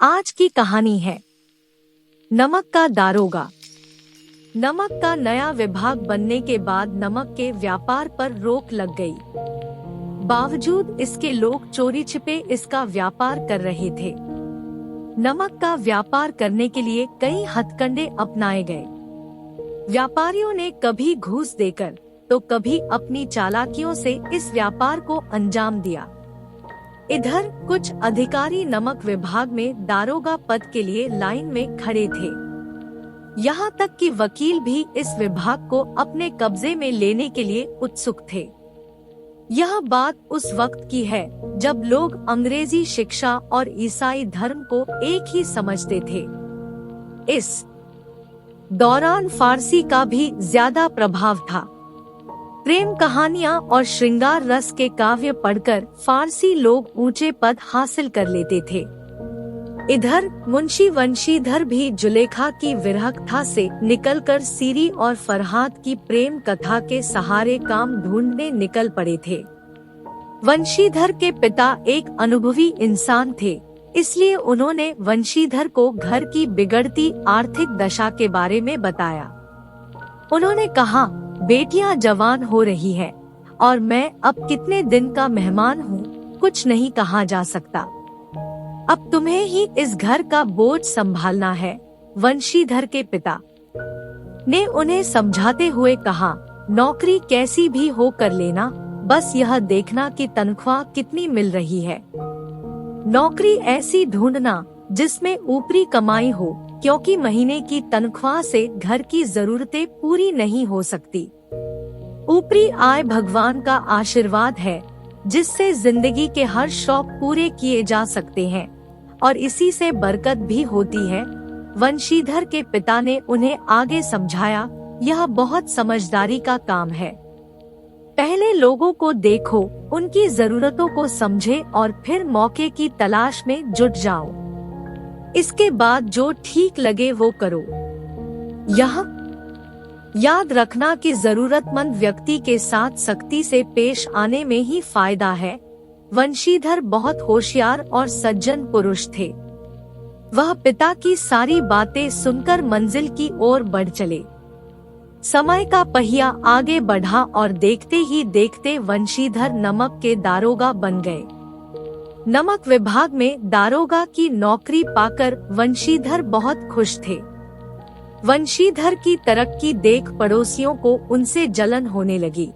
आज की कहानी है नमक का दारोगा। नमक का नया विभाग बनने के बाद नमक के व्यापार पर रोक लग गई। बावजूद इसके लोग चोरी छिपे इसका व्यापार कर रहे थे। नमक का व्यापार करने के लिए कई हथकंडे अपनाए गए। व्यापारियों ने कभी घूस देकर तो कभी अपनी चालाकियों से इस व्यापार को अंजाम दिया। इधर कुछ अधिकारी नमक विभाग में दारोगा पद के लिए लाइन में खड़े थे। यहाँ तक कि वकील भी इस विभाग को अपने कब्जे में लेने के लिए उत्सुक थे। यह बात उस वक्त की है जब लोग अंग्रेजी शिक्षा और ईसाई धर्म को एक ही समझते थे। इस दौरान फारसी का भी ज्यादा प्रभाव था। प्रेम कहानियां और श्रृंगार रस के काव्य पढ़कर फारसी लोग ऊंचे पद हासिल कर लेते थे। इधर मुंशी वंशीधर भी जुलेखा की विरहकथा से निकलकर सीरी और फरहाद की प्रेम कथा के सहारे काम ढूंढने निकल पड़े थे। वंशीधर के पिता एक अनुभवी इंसान थे, इसलिए उन्होंने वंशीधर को घर की बिगड़ती आर्थिक दशा के बारे में बताया। उन्होंने कहा, बेटियां जवान हो रही है और मैं अब कितने दिन का मेहमान हूँ, कुछ नहीं कहा जा सकता। अब तुम्हें ही इस घर का बोझ संभालना है। वंशीधर के पिता ने उन्हें समझाते हुए कहा, नौकरी कैसी भी हो कर लेना, बस यह देखना कि तनख्वाह कितनी मिल रही है। नौकरी ऐसी ढूंढना जिसमें ऊपरी कमाई हो, क्योंकि महीने की तनख्वाह से घर की जरूरतें पूरी नहीं हो सकती। ऊपरी आय भगवान का आशीर्वाद है, जिससे जिंदगी के हर शौक पूरे किए जा सकते हैं और इसी से बरकत भी होती है। वंशीधर के पिता ने उन्हें आगे समझाया, यह बहुत समझदारी का काम है। पहले लोगों को देखो, उनकी जरूरतों को समझे और फिर मौके की तलाश में जुट जाओ। इसके बाद जो ठीक लगे वो करो। यह याद रखना कि जरूरतमंद व्यक्ति के साथ सख्ती से पेश आने में ही फायदा है। वंशीधर बहुत होशियार और सज्जन पुरुष थे। वह पिता की सारी बातें सुनकर मंजिल की ओर बढ़ चले। समय का पहिया आगे बढ़ा और देखते ही देखते वंशीधर नमक के दारोगा बन गए। नमक विभाग में दारोगा की नौकरी पाकर वंशीधर बहुत खुश थे। वंशीधर की तरक्की देख पड़ोसियों को उनसे जलन होने लगी।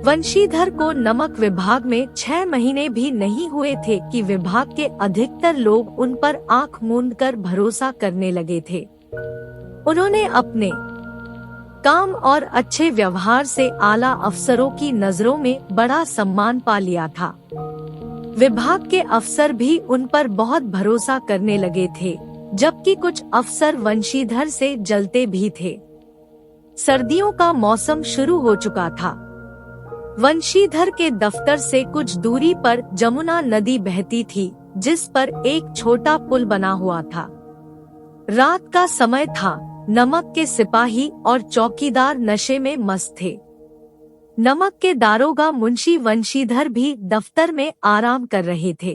वंशीधर को नमक विभाग में 6 महीने भी नहीं हुए थे कि विभाग के अधिकतर लोग उन पर आंख मूंदकर भरोसा करने लगे थे। उन्होंने अपने काम और अच्छे व्यवहार से आला अफसरों की नजरों में बड़ा सम्मान पा लिया था। विभाग के अफसर भी उन पर बहुत भरोसा करने लगे थे, जबकि कुछ अफसर वंशीधर से जलते भी थे। सर्दियों का मौसम शुरू हो चुका था। वंशीधर के दफ्तर से कुछ दूरी पर जमुना नदी बहती थी, जिस पर एक छोटा पुल बना हुआ था। रात का समय था। नमक के सिपाही और चौकीदार नशे में मस्त थे। नमक के दारोगा मुंशी वंशीधर भी दफ्तर में आराम कर रहे थे।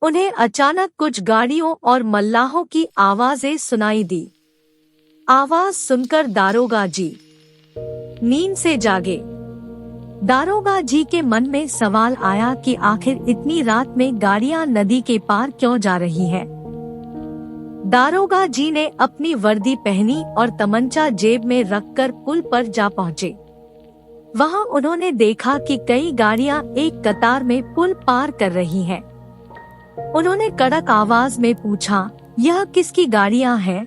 उन्हें अचानक कुछ गाड़ियों और मल्लाहों की आवाजें सुनाई दी। आवाज सुनकर दारोगा जी नींद से जागे। दारोगा जी के मन में सवाल आया कि आखिर इतनी रात में गाड़ियां नदी के पार क्यों जा रही हैं? दारोगा जी ने अपनी वर्दी पहनी और तमंचा जेब में रखकर पुल पर जा पहुँचे। वहाँ उन्होंने देखा कि कई गाड़ियां एक कतार में पुल पार कर रही हैं। उन्होंने कड़क आवाज में पूछा, यह किसकी गाड़ियां हैं?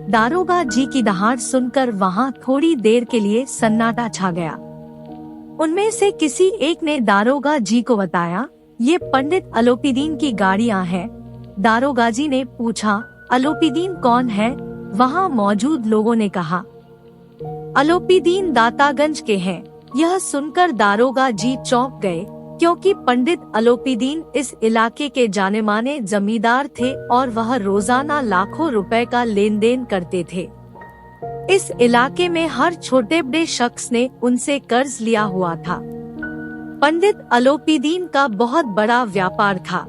दारोगा जी की दहाड़ सुनकर वहाँ थोड़ी देर के लिए सन्नाटा छा गया। उनमें से किसी एक ने दारोगा जी को बताया, ये पंडित अलोपीदीन की गाड़ियां हैं। दारोगा जी ने पूछा, अलोपीदीन कौन है? वहाँ मौजूद लोगों ने कहा, अलोपीदीन दातागंज के हैं। यह सुनकर दारोगा जी चौंक गए, क्योंकि पंडित अलोपीदीन इस इलाके के जाने माने जमींदार थे और वह रोजाना लाखों रुपए का लेन देन करते थे। इस इलाके में हर छोटे बड़े शख्स ने उनसे कर्ज लिया हुआ था। पंडित अलोपीदीन का बहुत बड़ा व्यापार था।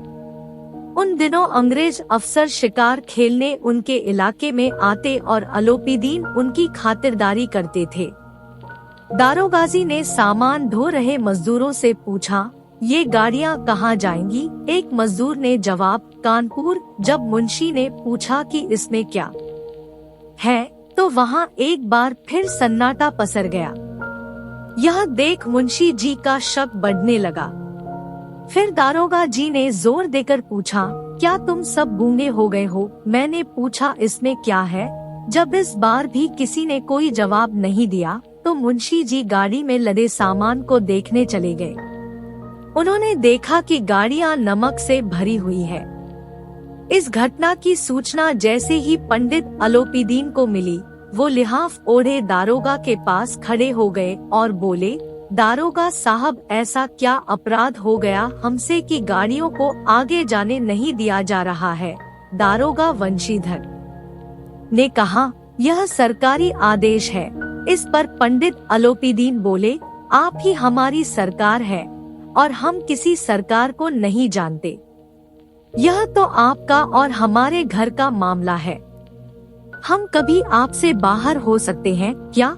उन दिनों अंग्रेज अफसर शिकार खेलने उनके इलाके में आते और अलोपीदीन उनकी खातिरदारी करते थे। दारोगाजी ने सामान ढो रहे मजदूरों से पूछा, ये गाड़ियाँ कहाँ जाएंगी? एक मजदूर ने जवाब, कानपुर। जब मुंशी ने पूछा कि इसमें क्या है, तो वहाँ एक बार फिर सन्नाटा पसर गया। यह देख मुंशी जी का शक बढ़ने लगा। फिर दारोगा जी ने जोर देकर पूछा, क्या तुम सब गूंगे हो गए हो? मैंने पूछा, इसमें क्या है? जब इस बार भी किसी ने कोई जवाब नहीं दिया तो मुंशी जी गाड़ी में लदे सामान को देखने चले गए। उन्होंने देखा कि गाड़ियां नमक से भरी हुई है। इस घटना की सूचना जैसे ही पंडित अलोपीदीन को मिली, वो लिहाफ ओढ़े दारोगा के पास खड़े हो गए और बोले, दारोगा साहब, ऐसा क्या अपराध हो गया हमसे कि गाड़ियों को आगे जाने नहीं दिया जा रहा है? दारोगा वंशीधर ने कहा, यह सरकारी आदेश है। इस पर पंडित अलोपीदीन बोले, आप ही हमारी सरकार है और हम किसी सरकार को नहीं जानते। यह तो आपका और हमारे घर का मामला है। हम कभी आपसे बाहर हो सकते हैं क्या?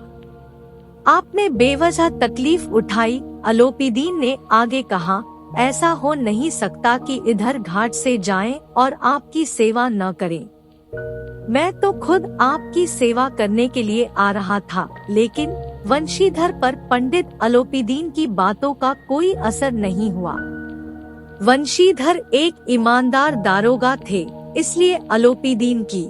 आपने बेवजह तकलीफ उठाई। अलोपीदीन ने आगे कहा, ऐसा हो नहीं सकता कि इधर घाट से जाएं और आपकी सेवा न करें। मैं तो खुद आपकी सेवा करने के लिए आ रहा था। लेकिन वंशीधर पर पंडित अलोपीदीन की बातों का कोई असर नहीं हुआ। वंशीधर एक ईमानदार दारोगा थे, इसलिए अलोपीदीन की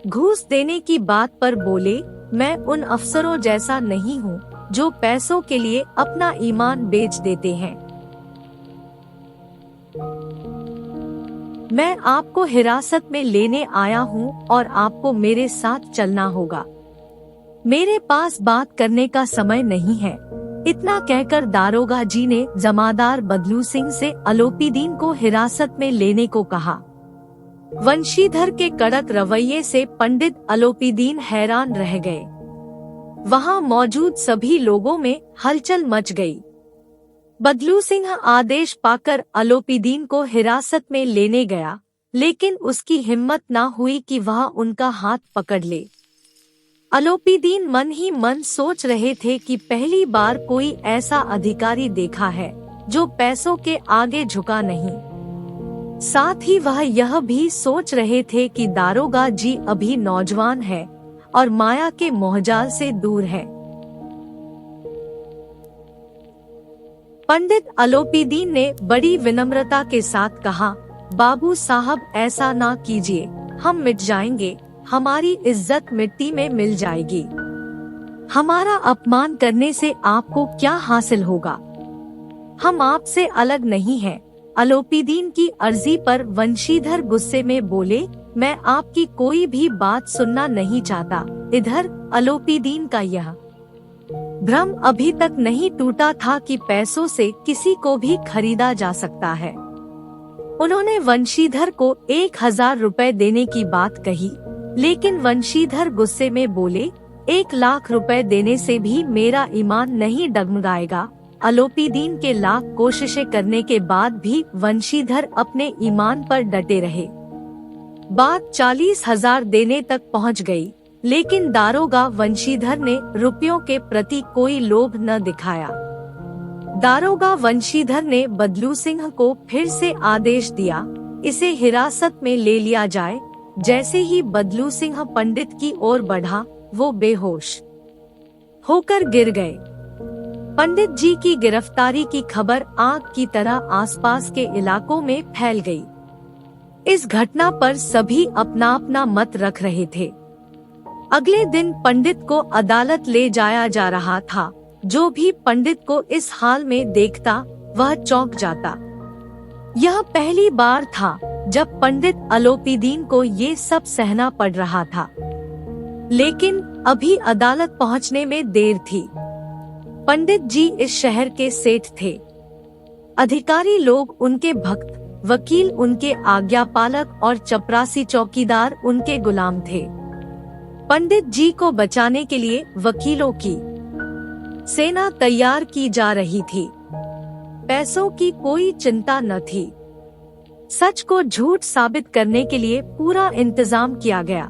घूस देने की बात पर बोले, मैं उन अफसरों जैसा नहीं हूँ जो पैसों के लिए अपना ईमान बेच देते हैं। मैं आपको हिरासत में लेने आया हूँ और आपको मेरे साथ चलना होगा। मेरे पास बात करने का समय नहीं है। इतना कहकर दारोगा जी ने जमादार बदलू सिंह से अलोपीदीन को हिरासत में लेने को कहा। वंशीधर के कड़क रवैये से पंडित अलोपीदीन हैरान रह गए। वहाँ मौजूद सभी लोगों में हलचल मच गई। बदलू सिंह आदेश पाकर अलोपीदीन को हिरासत में लेने गया, लेकिन उसकी हिम्मत न हुई कि वह उनका हाथ पकड़ ले। अलोपीदीन मन ही मन सोच रहे थे कि पहली बार कोई ऐसा अधिकारी देखा है जो पैसों के आगे झुका नहीं। साथ ही वह यह भी सोच रहे थे कि दारोगा जी अभी नौजवान है और माया के मोहजाल से दूर है। पंडित अलोपीदीन ने बड़ी विनम्रता के साथ कहा, बाबू साहब, ऐसा ना कीजिए। हम मिट जाएंगे, हमारी इज्जत मिट्टी में मिल जाएगी। हमारा अपमान करने से आपको क्या हासिल होगा? हम आपसे अलग नहीं हैं। अलोपीदीन की अर्जी पर वंशीधर गुस्से में बोले, मैं आपकी कोई भी बात सुनना नहीं चाहता। इधर अलोपीदीन का यह भ्रम अभी तक नहीं टूटा था कि पैसों से किसी को भी खरीदा जा सकता है। उन्होंने वंशीधर को 1000 रुपए देने की बात कही, लेकिन वंशीधर गुस्से में बोले, 1 लाख रुपए देने से भी मेरा ईमान नहीं डगमगाएगा। अलोपीदीन के लाख कोशिशें करने के बाद भी वंशीधर अपने ईमान पर डटे रहे। बात 40,000 देने तक पहुंच गई, लेकिन दारोगा वंशीधर ने रुपयों के प्रति कोई लोभ न दिखाया। दारोगा वंशीधर ने बदलू सिंह को फिर से आदेश दिया, इसे हिरासत में ले लिया जाए। जैसे ही बदलू सिंह पंडित की ओर बढ़ा, वो बेहोश होकर गिर गए। पंडित जी की गिरफ्तारी की खबर आग की तरह आसपास के इलाकों में फैल गई। इस घटना पर सभी अपना अपना मत रख रहे थे। अगले दिन पंडित को अदालत ले जाया जा रहा था। जो भी पंडित को इस हाल में देखता, वह चौंक जाता। यह पहली बार था जब पंडित अलोपीदीन को ये सब सहना पड़ रहा था। लेकिन अभी अदालत पहुंचने में देर थी। पंडित जी इस शहर के सेठ थे। अधिकारी लोग उनके भक्त, वकील उनके आज्ञापालक और चपरासी चौकीदार उनके गुलाम थे। पंडित जी को बचाने के लिए वकीलों की सेना तैयार की जा रही थी। पैसों की कोई चिंता न थी। सच को झूठ साबित करने के लिए पूरा इंतजाम किया गया।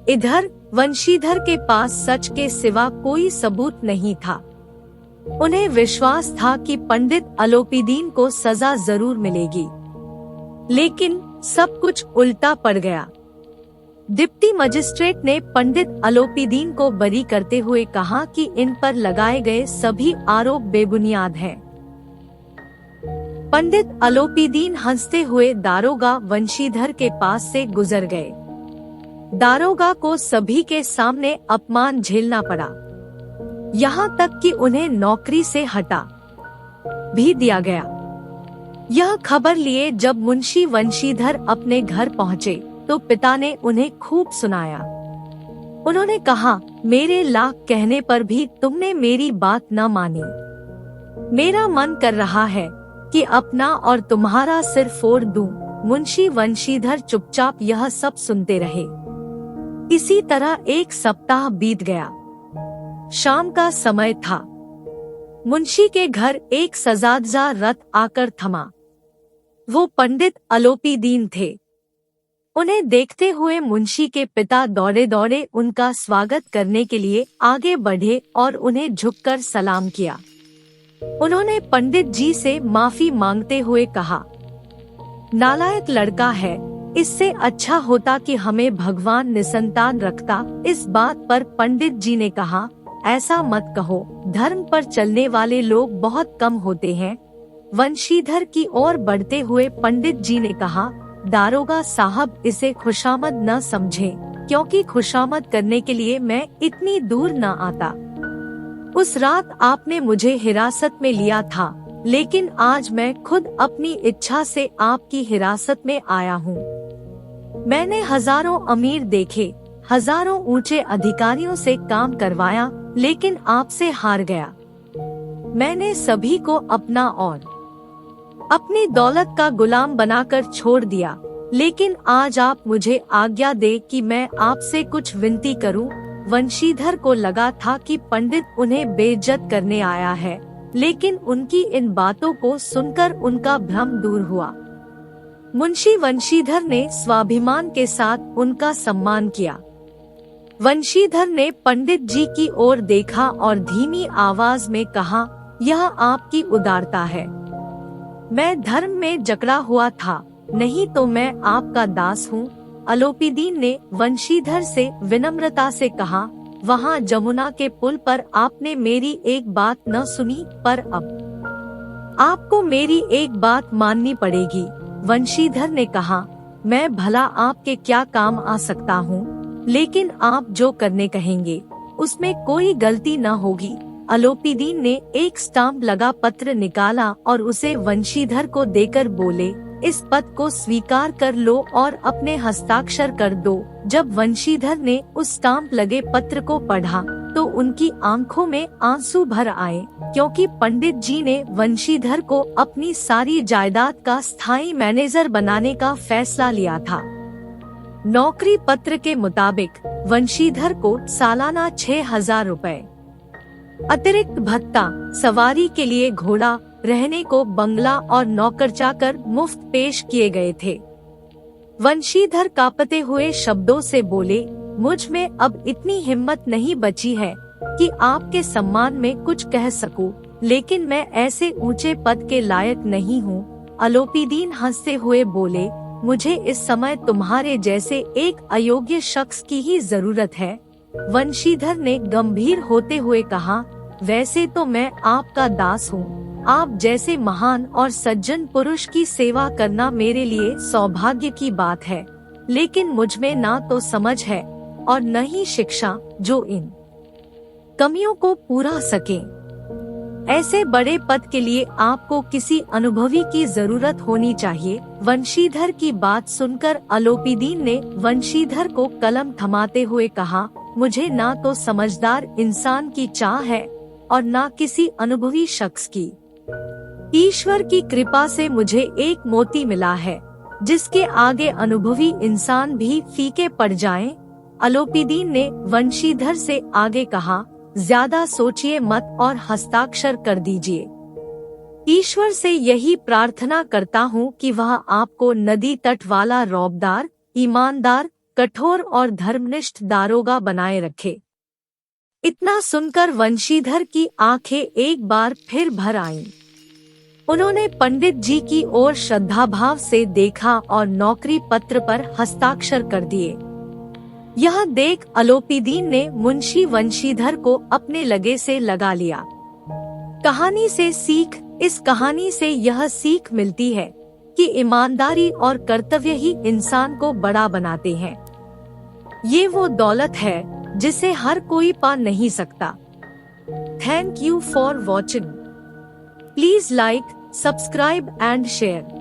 इधर वंशीधर के पास सच के सिवा कोई सबूत नहीं था। उन्हें विश्वास था कि पंडित अलोपीदीन को सजा जरूर मिलेगी, लेकिन सब कुछ उल्टा पड़ गया। डिप्टी मजिस्ट्रेट ने पंडित अलोपीदीन को बरी करते हुए कहा कि इन पर लगाए गए सभी आरोप बेबुनियाद हैं। पंडित अलोपीदीन हंसते हुए दारोगा वंशीधर के पास से गुजर गए। दारोगा को सभी के सामने अपमान झेलना पड़ा, यहाँ तक कि उन्हें नौकरी से हटा भी दिया गया। यह खबर लिए जब मुंशी वंशीधर अपने घर पहुँचे तो पिता ने उन्हें खूब सुनाया। उन्होंने कहा, मेरे लाख कहने पर भी तुमने मेरी बात न मानी। मेरा मन कर रहा है कि अपना और तुम्हारा सिर फोड़ दूं। मुंशी वंशीधर चुपचाप यह सब सुनते रहे। इसी तरह एक सप्ताह बीत गया। शाम का समय था। मुंशी के घर एक सजादजा रथ आकर थमा। वो पंडित अलोपीदीन थे। उन्हें देखते हुए मुंशी के पिता दौड़े दौड़े उनका स्वागत करने के लिए आगे बढ़े और उन्हें झुककर सलाम किया। उन्होंने पंडित जी से माफी मांगते हुए कहा, नालायक लड़का है, इससे अच्छा होता कि हमें भगवान निसंतान रखता। इस बात पर पंडित जी ने कहा, ऐसा मत कहो, धर्म पर चलने वाले लोग बहुत कम होते हैं। वंशीधर की ओर बढ़ते हुए पंडित जी ने कहा, दारोगा साहब, इसे खुशामद न समझें, क्योंकि खुशामद करने के लिए मैं इतनी दूर न आता। उस रात आपने मुझे हिरासत में लिया था, लेकिन आज मैं खुद अपनी इच्छा से आपकी हिरासत में आया हूँ। मैंने हजारों अमीर देखे, हजारों ऊंचे अधिकारियों से काम करवाया, लेकिन आपसे हार गया। मैंने सभी को अपना और अपनी दौलत का गुलाम बनाकर छोड़ दिया, लेकिन आज आप मुझे आज्ञा दे कि मैं आपसे कुछ विनती करूं। वंशीधर को लगा था कि पंडित उन्हें बेइज्जत करने आया है, लेकिन उनकी इन बातों को सुनकर उनका भ्रम दूर हुआ। मुंशी वंशीधर ने स्वाभिमान के साथ उनका सम्मान किया। वंशीधर ने पंडित जी की ओर देखा और धीमी आवाज में कहा, यह आपकी उदारता है। मैं धर्म में जकड़ा हुआ था, नहीं तो मैं आपका दास हूँ। अलोपीदीन ने वंशीधर से विनम्रता से कहा, वहाँ जमुना के पुल पर आपने मेरी एक बात न सुनी, पर अब आपको मेरी एक बात माननी पड़ेगी। वंशीधर ने कहा, मैं भला आपके क्या काम आ सकता हूँ, लेकिन आप जो करने कहेंगे उसमें कोई गलती न होगी। अलोपीदीन ने एक स्टाम्प लगा पत्र निकाला और उसे वंशीधर को देकर बोले, इस पद को स्वीकार कर लो और अपने हस्ताक्षर कर दो। जब वंशीधर ने उस स्टाम्प लगे पत्र को पढ़ा तो उनकी आंखों में आंसू भर आए, क्योंकि पंडित जी ने वंशीधर को अपनी सारी जायदाद का स्थायी मैनेजर बनाने का फैसला लिया था। नौकरी पत्र के मुताबिक वंशीधर को सालाना 6,000 रुपए, अतिरिक्त भत्ता, सवारी के लिए घोड़ा, रहने को बंगला और नौकर चाकर मुफ्त पेश किए गए थे। वंशीधर कांपते हुए शब्दों से बोले, मुझ में अब इतनी हिम्मत नहीं बची है कि आपके सम्मान में कुछ कह सकूं, लेकिन मैं ऐसे ऊंचे पद के लायक नहीं हूँ। अलोपीदीन हंसते हुए बोले, मुझे इस समय तुम्हारे जैसे एक अयोग्य शख्स की ही जरूरत है। वंशीधर ने गंभीर होते हुए कहा, वैसे तो मैं आपका दास हूँ। आप जैसे महान और सज्जन पुरुष की सेवा करना मेरे लिए सौभाग्य की बात है, लेकिन मुझ में ना तो समझ है और न ही शिक्षा जो इन कमियों को पूरा सके। ऐसे बड़े पद के लिए आपको किसी अनुभवी की जरूरत होनी चाहिए। वंशीधर की बात सुनकर अलोपीदीन ने वंशीधर को कलम थमाते हुए कहा, मुझे ना तो समझदार इंसान की चाह है और ना किसी अनुभवी शख्स की। ईश्वर की कृपा से मुझे एक मोती मिला है, जिसके आगे अनुभवी इंसान भी फीके पड़ जाएं। अलोपीदीन ने वंशीधर से आगे कहा, ज्यादा सोचिए मत और हस्ताक्षर कर दीजिए। ईश्वर से यही प्रार्थना करता हूँ कि वह आपको नदी तट वाला रौबदार, ईमानदार, कठोर और धर्मनिष्ठ दारोगा बनाए रखे। इतना सुनकर वंशीधर की आंखें एक बार फिर भर आईं। उन्होंने पंडित जी की ओर श्रद्धाभाव से देखा और नौकरी पत्र पर हस्ताक्षर कर दिए। यह देख अलोपीदीन ने मुंशी वंशीधर को अपने लगे से लगा लिया। कहानी से सीख। इस कहानी से यह सीख मिलती है कि ईमानदारी और कर्तव्य ही इंसान को बड़ा बनाते हैं। ये वो दौलत है जिसे हर कोई पा नहीं सकता। Thank you for watching. Please like, subscribe and share.